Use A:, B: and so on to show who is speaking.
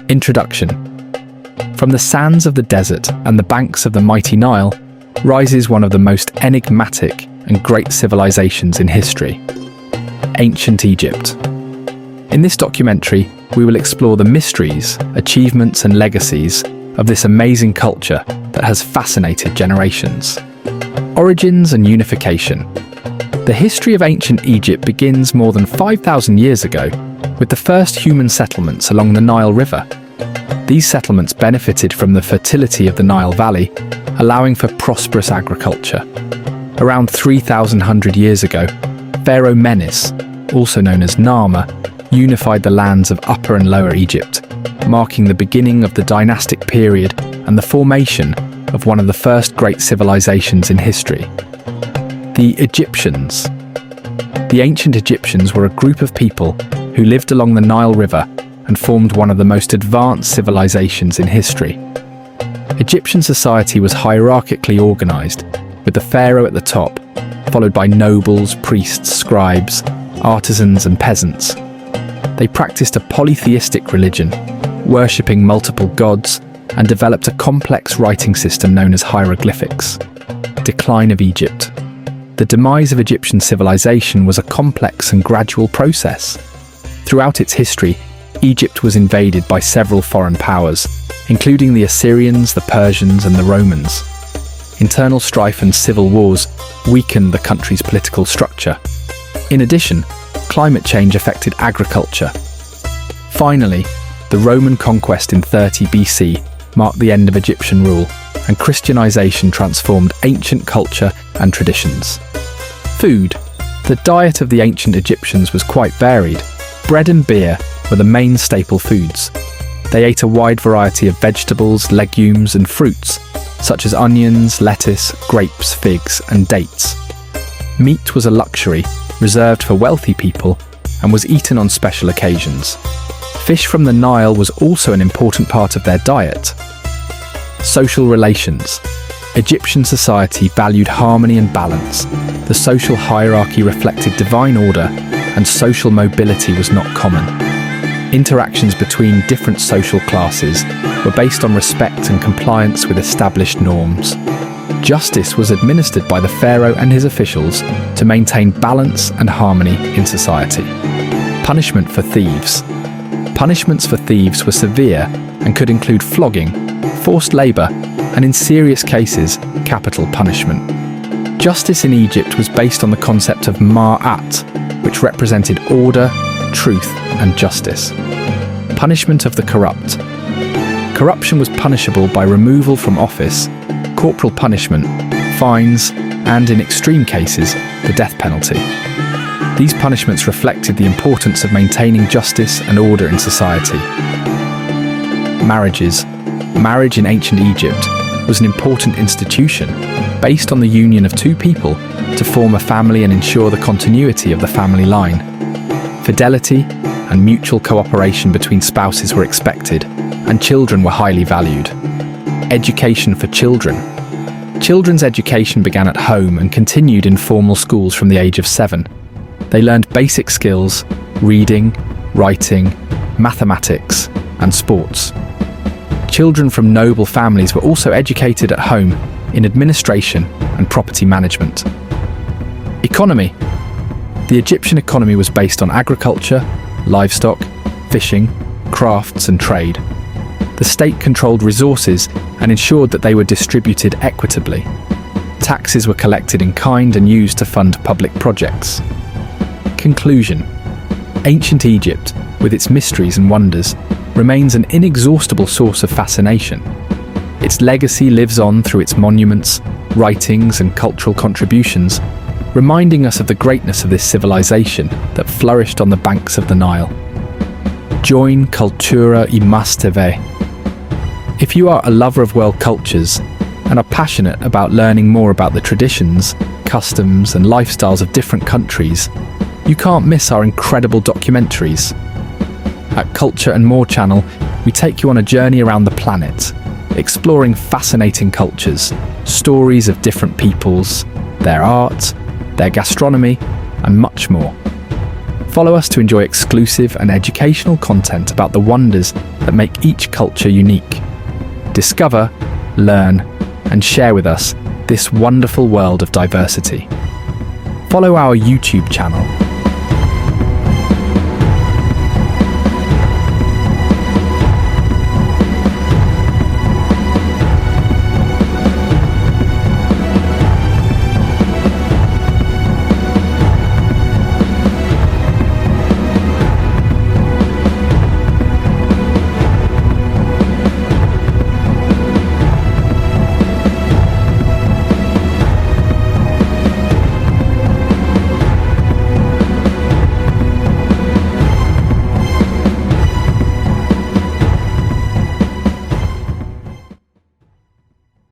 A: Introduction. From the sands of the desert and the banks of the mighty Nile rises one of the most enigmatic and great civilizations in history, ancient Egypt. In this documentary, we will explore the mysteries, achievements, and legacies of this amazing culture that has fascinated generations. Origins and unification. The history of ancient Egypt begins more than 5,000 years ago with the first human settlements along the Nile River. These settlements benefited from the fertility of the Nile Valley, allowing for prosperous agriculture. Around 3,100 years ago, Pharaoh Menes, also known as Narmer, unified the lands of Upper and Lower Egypt, marking the beginning of the dynastic period and the formation of one of the first great civilizations in history. The Egyptians. The ancient Egyptians were a group of people who lived along the Nile River and formed one of the most advanced civilizations in history. Egyptian society was hierarchically organized, with the pharaoh at the top, followed by nobles, priests, scribes, artisans, and peasants. They practiced a polytheistic religion, worshipping multiple gods, and developed a complex writing system known as hieroglyphics. Decline of Egypt. The demise of Egyptian civilization was a complex and gradual process. Throughout its history, Egypt was invaded by several foreign powers, including the Assyrians, the Persians, and the Romans. Internal strife and civil wars weakened the country's political structure. In addition, climate change affected agriculture. Finally, the Roman conquest in 30 BC marked the end of Egyptian rule, and Christianization transformed ancient culture and traditions. Food. The diet of the ancient Egyptians was quite varied. Bread and beer were the main staple foods. They ate a wide variety of vegetables, legumes, and fruits, such as onions, lettuce, grapes, figs, and dates. Meat was a luxury, reserved for wealthy people, and was eaten on special occasions. Fish from the Nile was also an important part of their diet. Social relations. Egyptian society valued harmony and balance. The social hierarchy reflected divine order, and social mobility was not common. Interactions between different social classes were based on respect and compliance with established norms. Justice was administered by the pharaoh and his officials to maintain balance and harmony in society. Punishment for thieves. Punishments for thieves were severe and could include flogging, forced labour, and in serious cases, capital punishment. Justice in Egypt was based on the concept of ma'at, which represented order, truth, and justice. Punishment of the corrupt. Corruption was punishable by removal from office, corporal punishment, fines, and in extreme cases, the death penalty. These punishments reflected the importance of maintaining justice and order in society. Marriages. Marriage in ancient Egypt was an important institution based on the union of two people to form a family and ensure the continuity of the family line. Fidelity and mutual cooperation between spouses were expected, and children were highly valued. Education for children. Children's education began at home and continued in formal schools from the age of 7. They learned basic skills, reading, writing, mathematics, and sports. Children from noble families were also educated at home in administration and property management. Economy. The Egyptian economy was based on agriculture, livestock, fishing, crafts, and trade. The state controlled resources and ensured that they were distributed equitably. Taxes were collected in kind and used to fund public projects. Conclusion. Ancient Egypt, with its mysteries and wonders, remains an inexhaustible source of fascination. Its legacy lives on through its monuments, writings, and cultural contributions, reminding us of the greatness of this civilization that flourished on the banks of the Nile. Join Cultura Immerse TV. If you are a lover of world cultures and are passionate about learning more about the traditions, customs, and lifestyles of different countries, you can't miss our incredible documentaries. At Culture and More channel, we take you on a journey around the planet, exploring fascinating cultures, stories of different peoples, their art, their gastronomy, and much more. Follow us to enjoy exclusive and educational content about the wonders that make each culture unique. Discover, learn, and share with us this wonderful world of diversity. Follow our YouTube channel